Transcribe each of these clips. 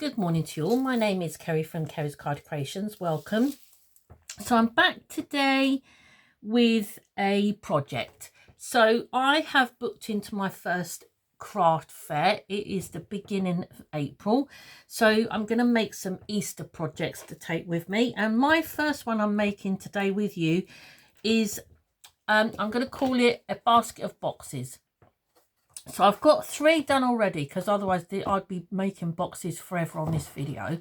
Good morning to you all. My name is Kerry from Kerry's Card Creations. Welcome. So I'm back today with a project. So I have booked into my first craft fair. It is the beginning of April. So I'm going to make some Easter projects to take with me. And my first one I'm making today with you is, I'm going to call it a basket of boxes. So I've got 3 done already, because otherwise I'd be making boxes forever on this video.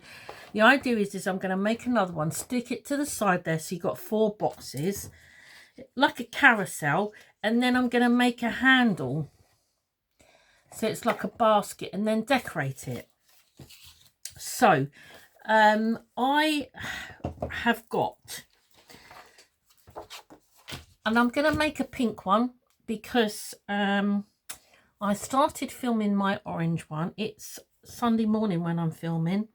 The idea is I'm going to make another one, stick it to the side there, so you've got 4 boxes, like a carousel, and then I'm going to make a handle, so it's like a basket, and then decorate it. So I have got, and I'm going to make a pink one, because I started filming my orange one. It's Sunday morning when I'm filming,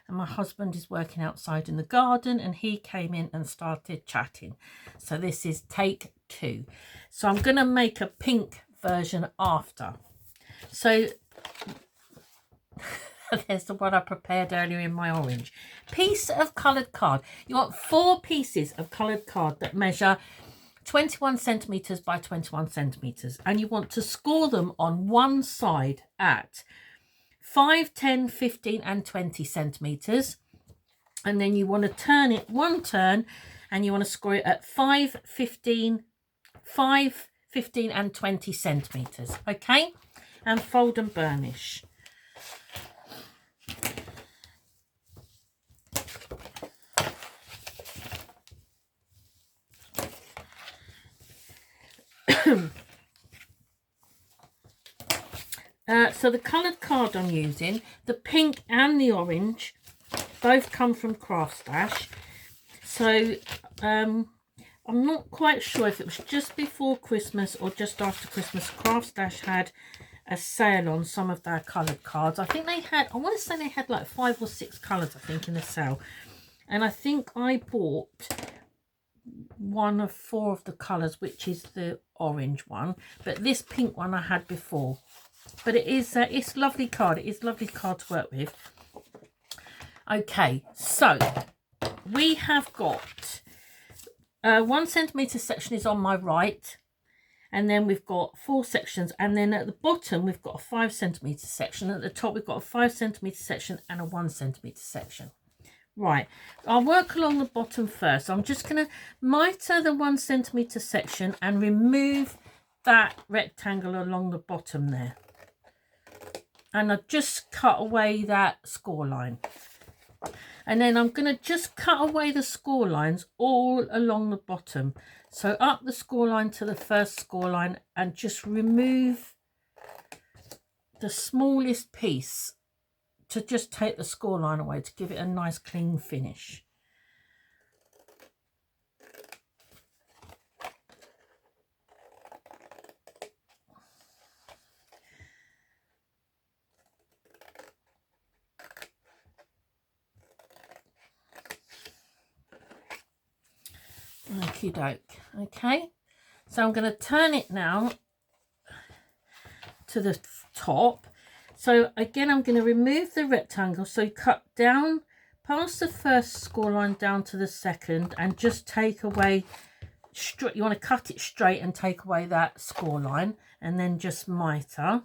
and my husband is working outside in the garden, and he came in and started chatting. So this is take 2. So I'm going to make a pink version after. So there's the one I prepared earlier in my orange. Piece of coloured card. You want 4 pieces of coloured card that measure 21 centimetres by 21 centimetres, and you want to score them on one side at 5, 10, 15 and 20 centimetres, and then you want to turn it one turn and you want to score it at 5, 15 and 20 centimetres. Okay, and fold and burnish. So the coloured card I'm using, the pink and the orange, both come from Craft Stash. So I'm not quite sure if it was just before Christmas or just after Christmas. Craft Stash had a sale on some of their coloured cards. I think they had, I want to say they had like 5 or 6 colours, I think, in the sale. And I think I bought one of 4 of the colours, which is the orange one. But this pink one I had before. But it is, it's lovely card. It is lovely card to work with. Okay, so we have got 1 centimetre section is on my right, and then we've got 4 sections, and then at the bottom we've got a 5 centimetre section. At the top we've got a 5 centimetre section and a 1 centimetre section. Right, I'll work along the bottom first. I'm just going to mitre the 1 centimetre section and remove that rectangle along the bottom there. And I've just cut away that score line. And then I'm going to just cut away the score lines all along the bottom. So up the score line to the first score line, and just remove the smallest piece to just take the score line away to give it a nice clean finish. Okie doke. Okay, so I'm going to turn it now to the top. So again, I'm going to remove the rectangle, so cut down past the first score line down to the second, and just take away straight. You want to cut it straight and take away that score line, and then just mitre.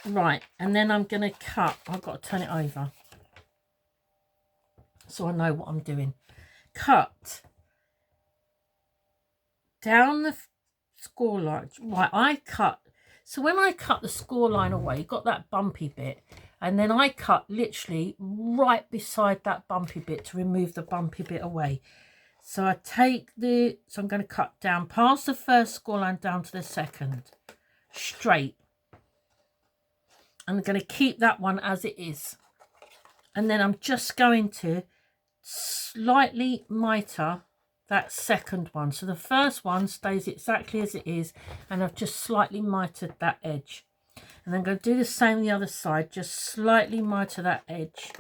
Right, and then I'm going to cut. I've got to turn it over so I know what I'm doing. Cut down the score line. Right, I cut. So when I cut the score line away, you got that bumpy bit, and then I cut literally right beside that bumpy bit to remove the bumpy bit away. So I take the, so I'm going to cut down past the first score line down to the second, straight. I'm going to keep that one as it is. And then I'm just going to slightly mitre that second one. So the first one stays exactly as it is, and I've just slightly mitred that edge. And I'm going to do the same the other side, just slightly mitre that edge.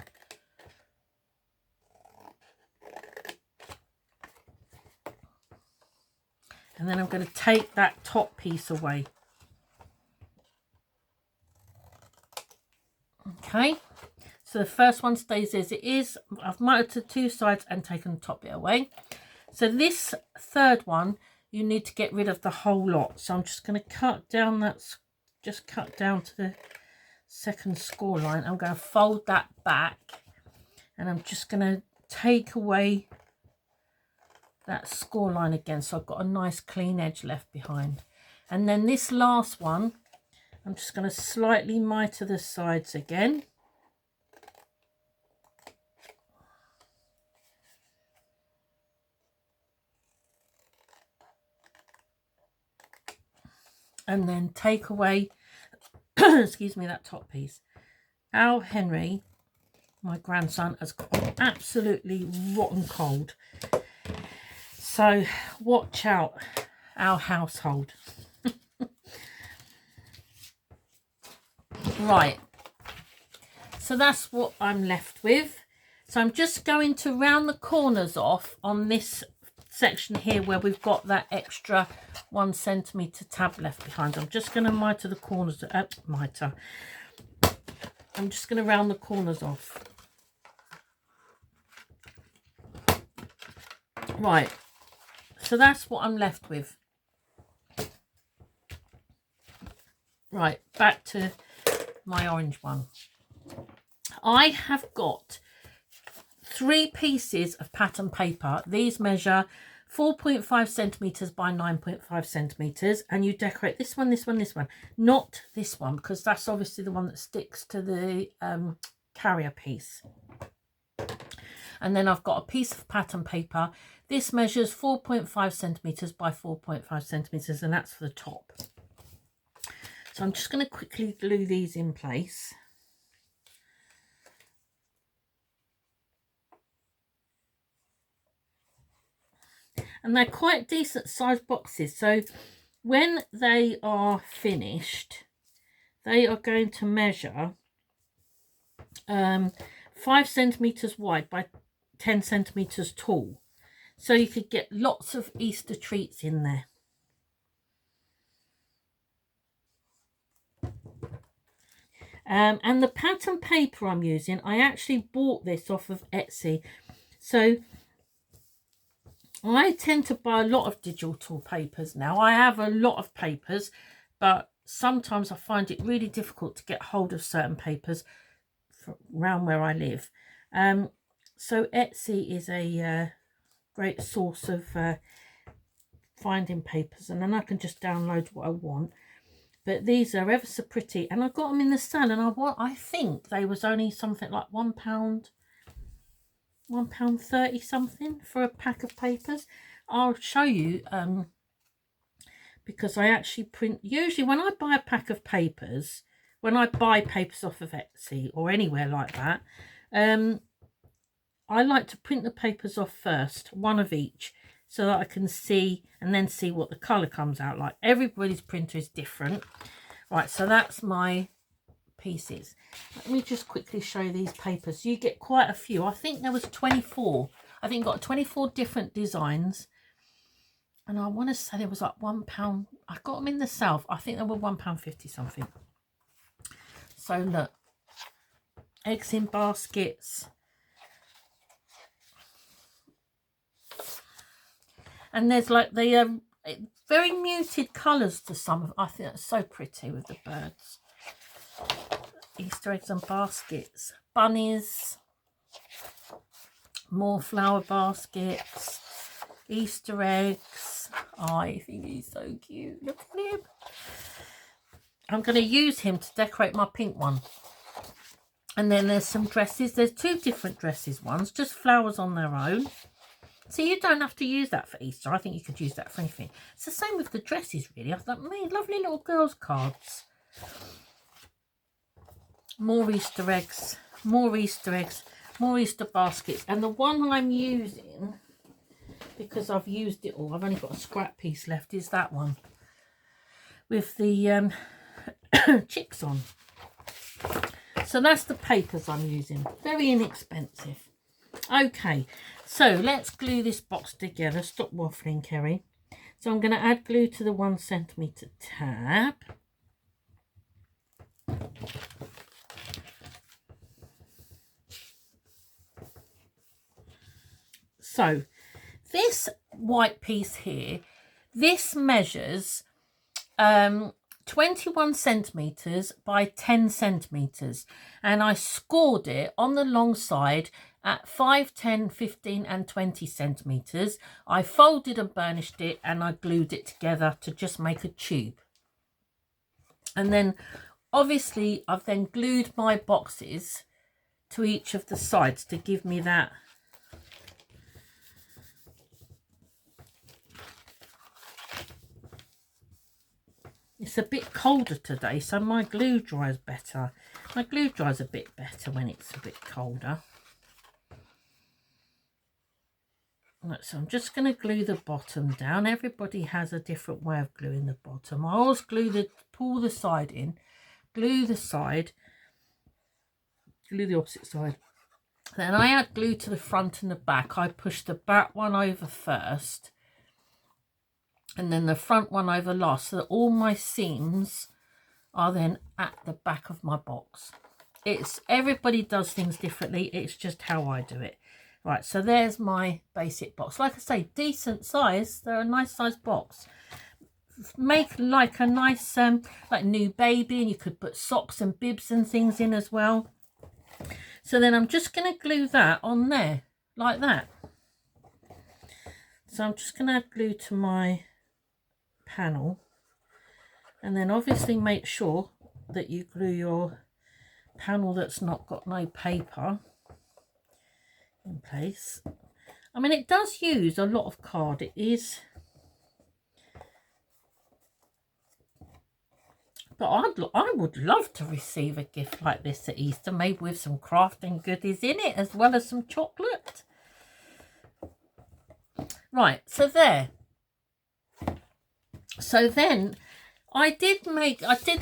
And then I'm going to take that top piece away. Okay, so the first one stays as it is. I've mitre to two sides and taken the top bit away. So this third one, you need to get rid of the whole lot. So I'm just going to cut down just cut down to the second score line. I'm going to fold that back, and I'm just going to take away that score line again, so I've got a nice clean edge left behind. And then this last one, I'm just going to slightly mitre the sides again. And then take away, excuse me, that top piece. Al Henry, my grandson, has got absolutely rotten cold. So watch out, our household. Right. So that's what I'm left with. So I'm just going to round the corners off on this section here where we've got that extra 1 centimetre tab left behind. I'm just going to mitre the corners, I'm just going to round the corners off. Right, so that's what I'm left with. Right, back to my orange one. I have got 3 pieces of pattern paper. These measure 4.5 centimetres by 9.5 centimetres, and you decorate this one, this one, this one. Not this one, because that's obviously the one that sticks to the carrier piece. And then I've got a piece of pattern paper. This measures 4.5 centimetres by 4.5 centimetres, and that's for the top. So I'm just going to quickly glue these in place. And they're quite decent sized boxes, so when they are finished, they are going to measure 5 centimetres wide by 10 centimetres tall. So you could get lots of Easter treats in there. And the pattern paper I'm using, I actually bought this off of Etsy. So I tend to buy a lot of digital papers now. I have a lot of papers, but sometimes I find it really difficult to get hold of certain papers around where I live. So Etsy is a great source of finding papers, and then I can just download what I want. But these are ever so pretty, and I got them in the sale, and I think they was only something like £1.30 something for a pack of papers. I'll show you because I actually print. Usually when I buy a pack of papers, when I buy papers off of Etsy or anywhere like that, I like to print the papers off first, one of each, so that I can see and then see what the colour comes out like. Everybody's printer is different. Right, so that's my pieces. Let me just quickly show you these papers. You get quite a few. I think there was 24. I think got 24 different designs. And I want to say there was like £1. I got them in the south. I think they were £1.50 something. So look. Eggs in baskets. And there's like the very muted colours to some of. I think that's so pretty with the birds. Easter eggs and baskets. Bunnies. More flower baskets. Easter eggs. Oh, I think he's so cute. Look at him. I'm going to use him to decorate my pink one. And then there's some dresses. There's 2 different dresses. One's just flowers on their own. So you don't have to use that for Easter. I think you could use that for anything. It's the same with the dresses, really. I thought, man, lovely little girls' cards. More Easter eggs. More Easter eggs. More Easter baskets. And the one I'm using, because I've used it all, I've only got a scrap piece left, is that one. With the chicks on. So that's the papers I'm using. Very inexpensive. Okay, so let's glue this box together. Stop waffling, Kerry. So I'm going to add glue to the 1 centimetre tab. So this white piece here, this measures 21 centimetres by 10 centimetres, and I scored it on the long side at 5, 10, 15 and 20 centimetres. I folded and burnished it, and I glued it together to just make a tube. And then obviously I've then glued my boxes to each of the sides to give me that It's a bit colder today, so my glue dries better. My glue dries a bit better when it's a bit colder. Right, so I'm just going to glue the bottom down. Everybody has a different way of gluing the bottom. I always pull the side in, glue the side, glue the opposite side. Then I add glue to the front and the back. I push the back one over first, and then the front one over last, so that all my seams are then at the back of my box. Everybody does things differently. It's just how I do it. Right, so there's my basic box. Like I say, decent size. They're a nice size box. Make like a nice like new baby, and you could put socks and bibs and things in as well. So then I'm just going to glue that on there like that. So I'm just going to add glue to my panel, and then obviously make sure that you glue your panel that's not got no paper in place. I mean, it does use a lot of card. It is, but I would love to receive a gift like this at Easter, made with some crafting goodies in it as well as some chocolate. Right, so there. So then I did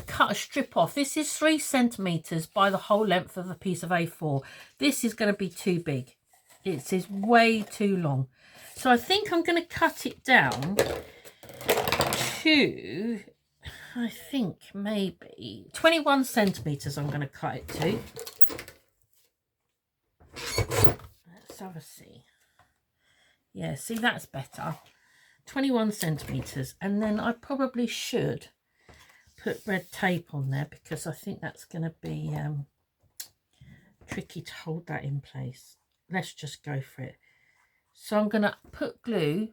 cut a strip off. This is 3 centimetres by the whole length of a piece of A4. This is going to be too big. It is way too long. So I think I'm going to cut it down to, I think maybe 21 centimetres I'm going to cut it to. Let's have a see. Yeah, see, that's better. 21 centimetres, and then I probably should put red tape on there, because I think that's going to be tricky to hold that in place. Let's just go for it. So I'm going to put glue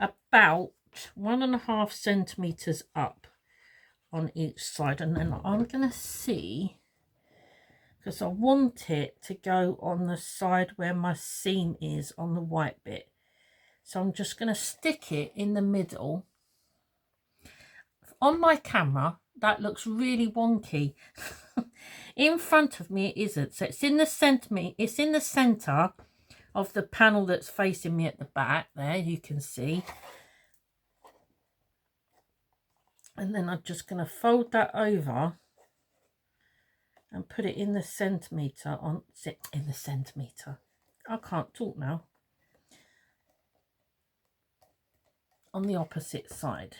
about 1.5 centimetres up on each side, and then I'm going to see, because I want it to go on the side where my seam is on the white bit. So I'm just going to stick it in the middle. On my camera, that looks really wonky. In front of me, it isn't. So it's in the centre of the panel that's facing me at the back. There, you can see. And then I'm just going to fold that over and put it in the centimetre I can't talk now. On the opposite side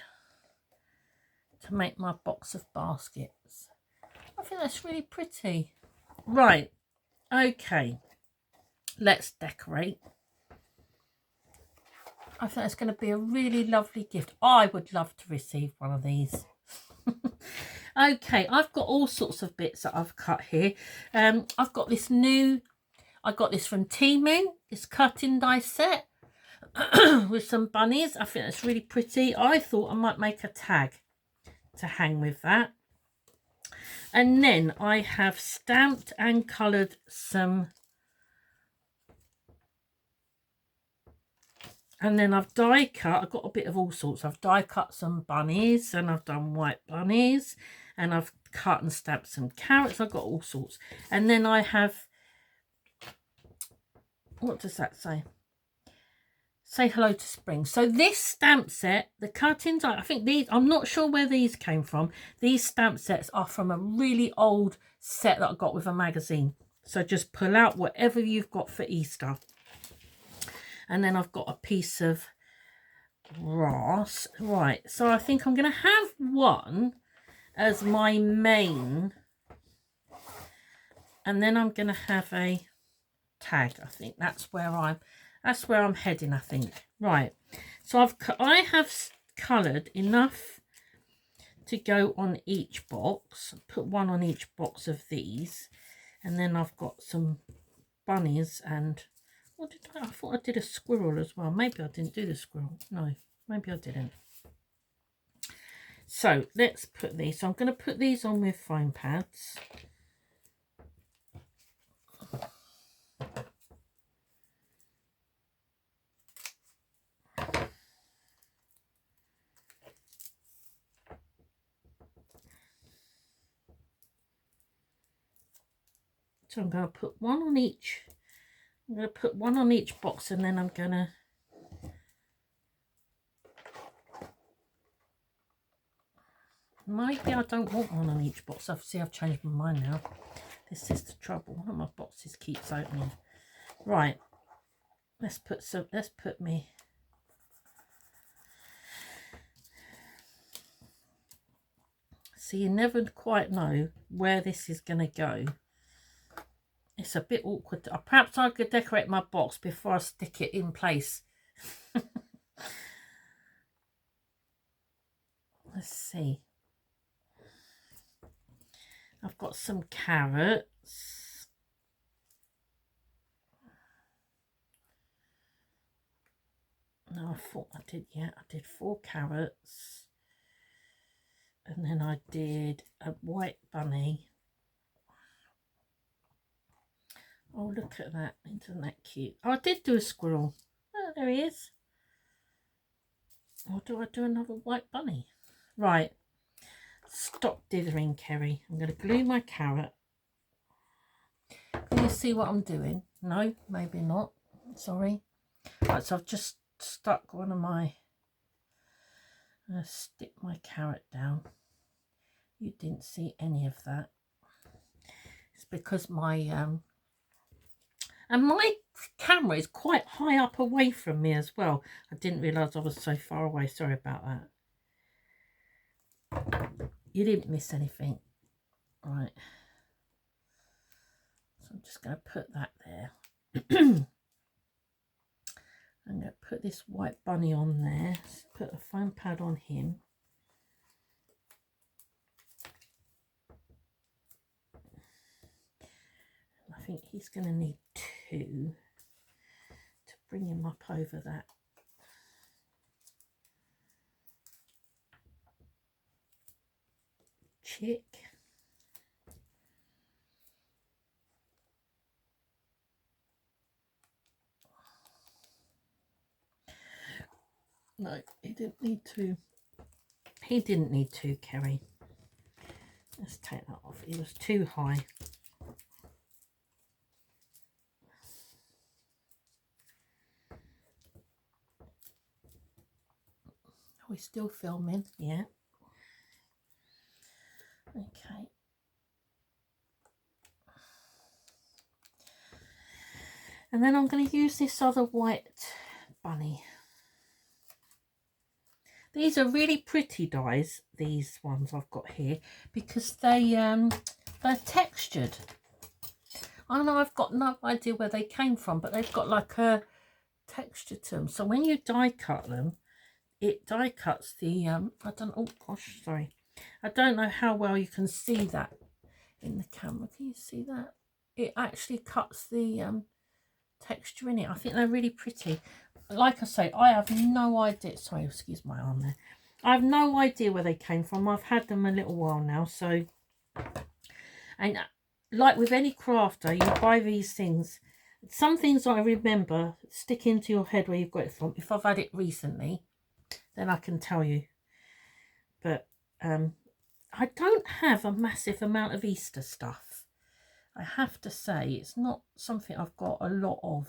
to make my box of baskets. I think that's really pretty. Right, okay, let's decorate. I think it's going to be a really lovely gift. I would love to receive one of these. Okay, I've got all sorts of bits that I've cut here. I've got this I got this from Temu, this cut-in die set. With some bunnies. I think that's really pretty. I thought I might make a tag to hang with that. And then I have stamped and coloured some, and then I've die cut. I've got a bit of all sorts. I've die cut some bunnies, and I've done white bunnies, and I've cut and stamped some carrots. I've got all sorts. And then I have, what does that say? Say hello to spring. So this stamp set, the cut-ins, I think these, I'm not sure where these came from. These stamp sets are from a really old set that I got with a magazine. So just pull out whatever you've got for Easter. And then I've got a piece of grass. Right, so I think I'm going to have one as my main. And then I'm going to have a tag. I think that's where I'm That's where I'm heading, I think. Right. So I have coloured enough to go on each box. Put one on each box of these. And then I've got some bunnies and... What did I thought I did a squirrel as well. Maybe I didn't do the squirrel. No, maybe I didn't. So let's put these. So I'm going to put these on with foam pads. So I'm going to put one on each. I'm going to put one on each box, and then I'm going to maybe I don't want one on each box. I see I've changed my mind now. This is the trouble. One of my boxes keeps opening. Right. Let's put me. So you never quite know where this is going to go. It's a bit awkward. Perhaps I could decorate my box before I stick it in place. Let's see. I've got some carrots. No, I thought I did, yeah, I did 4 carrots. And then I did a white bunny. Oh, look at that. Isn't that cute? Oh, I did do a squirrel. Oh, there he is. Or do I do another white bunny? Right. Stop dithering, Kerry. I'm going to glue my carrot. Can you see what I'm doing? No, maybe not. Sorry. Right, so I've just stuck one of my... I'm going to stick my carrot down. You didn't see any of that. It's because my... and my camera is quite high up away from me as well. I didn't realise I was so far away. Sorry about that. You didn't miss anything. Right. So I'm just going to put that there. I'm going to put this white bunny on there. Put a foam pad on him. I think he's going to need 2 to bring him up over that. Chick. No, he didn't need 2. He didn't need 2, Kerry. Let's take that off. He was too high. Are we still filming? Yeah. Okay. And then I'm going to use this other white bunny. These are really pretty dies, these ones I've got here, because they're textured. I know I've got no idea where they came from, but they've got like a texture to them. So when you die cut them, it die cuts the oh gosh, sorry. I don't know how well you can see that in the camera. Can you see that? It actually cuts the texture in it. I think they're really pretty. Like I say, I have no idea. Sorry, excuse my arm there. I have no idea where they came from. I've had them a little while now. So, and like with any crafter, you buy these things. Some things I remember stick into your head where you've got it from. If I've had it recently, then I can tell you. But I don't have a massive amount of Easter stuff. I have to say, it's not something I've got a lot of.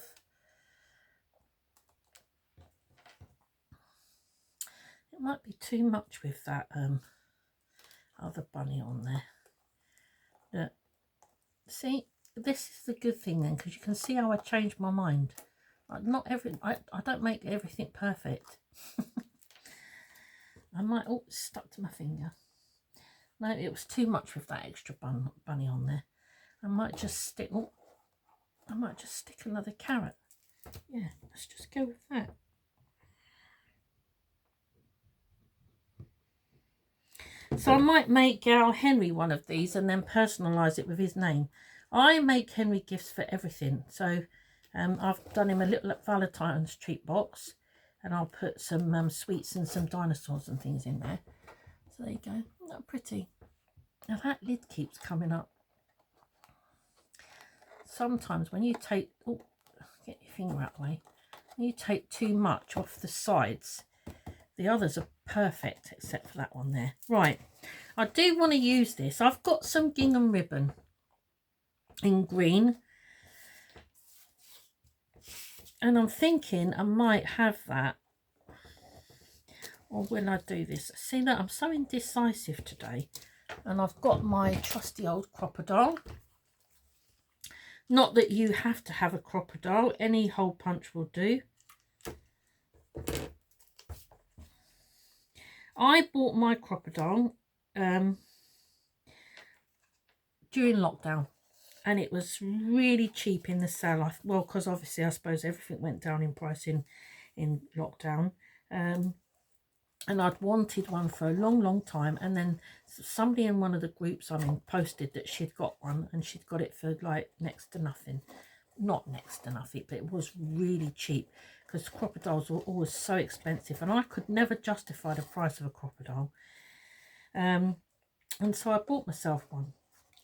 It might be too much with that other bunny on there. But see, this is the good thing then, because you can see how I changed my mind. Like not every, I don't make everything perfect. I might, oh, it's stuck to my finger. No, it was too much with that extra bunny on there. I might just stick, oh, I might just stick another carrot. Yeah, let's just go with that. So I might make Henry one of these and then personalise it with his name. I make Henry gifts for everything. So I've done him a little Valentine's treat box, and I'll put some sweets and some dinosaurs and things in there. So there you go. Isn't that pretty? Now that lid keeps coming up. Sometimes when you take, oh, get your finger out of the way, when you take too much off the sides, the others are perfect except for that one there. Right, I do want to use this. I've got some gingham ribbon in green, and I'm thinking I might have that. Or will I do this? See that I'm so indecisive today. And I've got my trusty old crocodile. Not that you have to have a crocodile. Any hole punch will do. I bought my crocodile during lockdown, and it was really cheap in the sale. Well, because obviously I suppose everything went down in price in lockdown. And I'd wanted one for a long time, and then somebody in one of the groups I'm in posted that she'd got one, and she'd got it for like next to nothing. Not next to nothing, but it was really cheap, because crocodiles were always so expensive, and I could never justify the price of a crocodile. And so I bought myself one.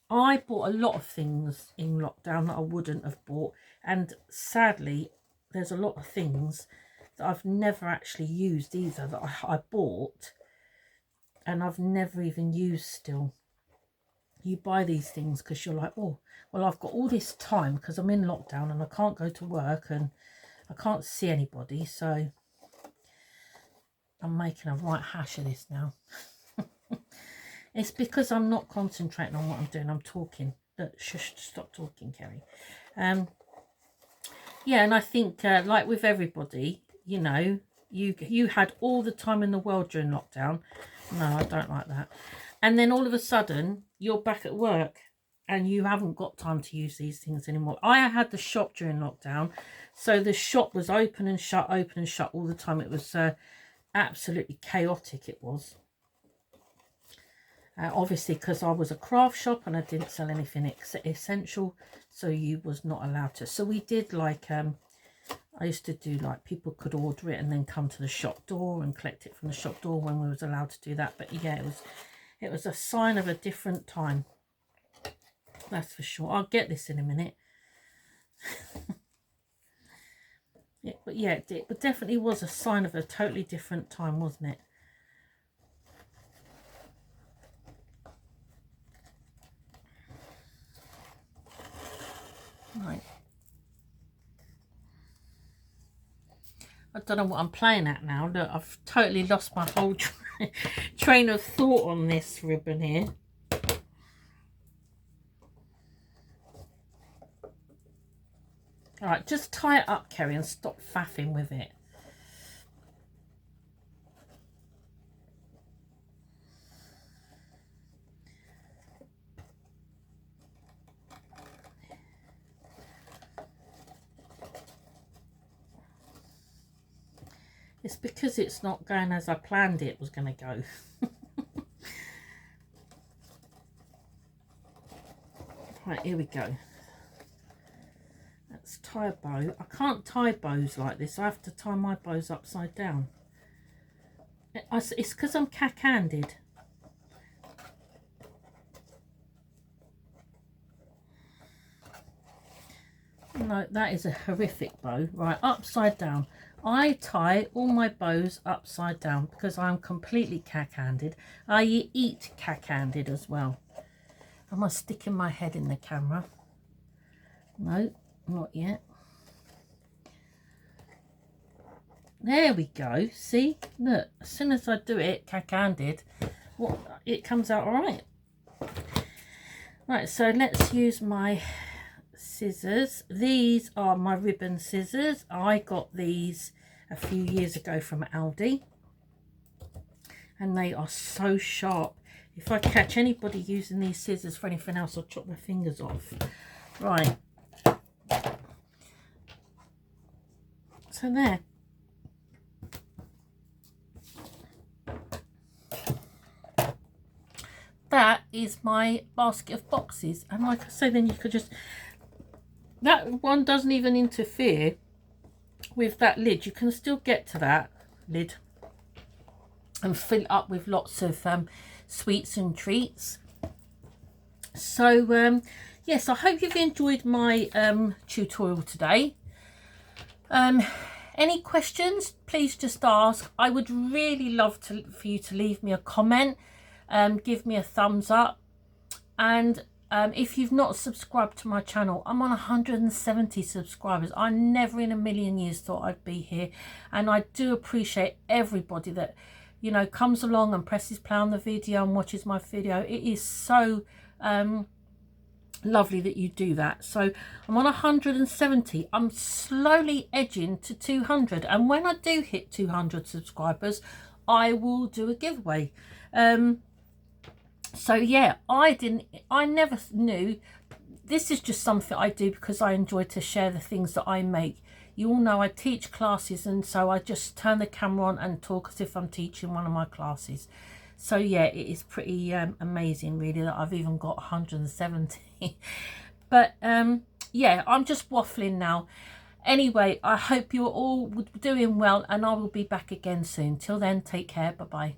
I bought a lot of things in lockdown that I wouldn't have bought, and sadly there's a lot of things that I've never actually used either, that I bought and I've never even used still. You buy these things because you're like, oh, well, I've got all this time because I'm in lockdown and I can't go to work and I can't see anybody, so I'm making a right hash of this now. It's because I'm not concentrating on what I'm doing. I'm talking. Shush, stop talking, Kerry. Yeah, and I think like with everybody, you know, you had all the time in the world during lockdown. No, I don't like that. And then all of a sudden you're back at work and you haven't got time to use these things anymore. I had the shop during lockdown, so the shop was open and shut all the time. It was absolutely chaotic. It was obviously because I was a craft shop and I didn't sell anything essential, so you was not allowed to. So we did like I used to do like people could order it and then come to the shop door and collect it from the shop door when we was allowed to do that. But yeah, it was a sign of a different time, that's for sure. I'll get this in a minute. But yeah, it definitely was a sign of a totally different time, wasn't it? Right. I don't know what I'm playing at now. Look, I've totally lost my whole train of thought on this ribbon here. All right, just tie it up, Kerry, and stop faffing with it. It's because it's not going as I planned it was going to go. Right, here we go. Let's tie a bow. I can't tie bows like this. I have to tie my bows upside down. It's because I'm cack-handed. No, that is a horrific bow. Right, upside down. I tie all my bows upside down because I'm completely cack-handed. I eat cack-handed as well. Am I sticking my head in the camera? No, not yet. There we go. See? Look, as soon as I do it cack-handed, it comes out all right. Right, so let's use my scissors. These are my ribbon scissors. I got these a few years ago from Aldi, and they are so sharp. If I catch anybody using these scissors for anything else, I'll chop their fingers off. Right, So there. That is my basket of boxes, and like I say, then you could just, that one doesn't even interfere with that lid. You can still get to that lid and fill it up with lots of sweets and treats. So yes, I hope you've enjoyed my tutorial today. Any questions, please just ask. I would really love for you to leave me a comment, give me a thumbs up, and if you've not subscribed to my channel, I'm on 170 subscribers. I never in a million years thought I'd be here, and I do appreciate everybody that, you know, comes along and presses play on the video and watches my video. It is so lovely that you do that. So I'm on 170. I'm slowly edging to 200, and when I do hit 200 subscribers, I will do a giveaway. So yeah, I never knew. This is just something I do because I enjoy to share the things that I make. You all know I teach classes, and so I just turn the camera on and talk as if I'm teaching one of my classes. So yeah, it is pretty amazing really that I've even got 170. But yeah, I'm just waffling now. Anyway, I hope you're all doing well, and I will be back again soon. Till then, take care. Bye bye.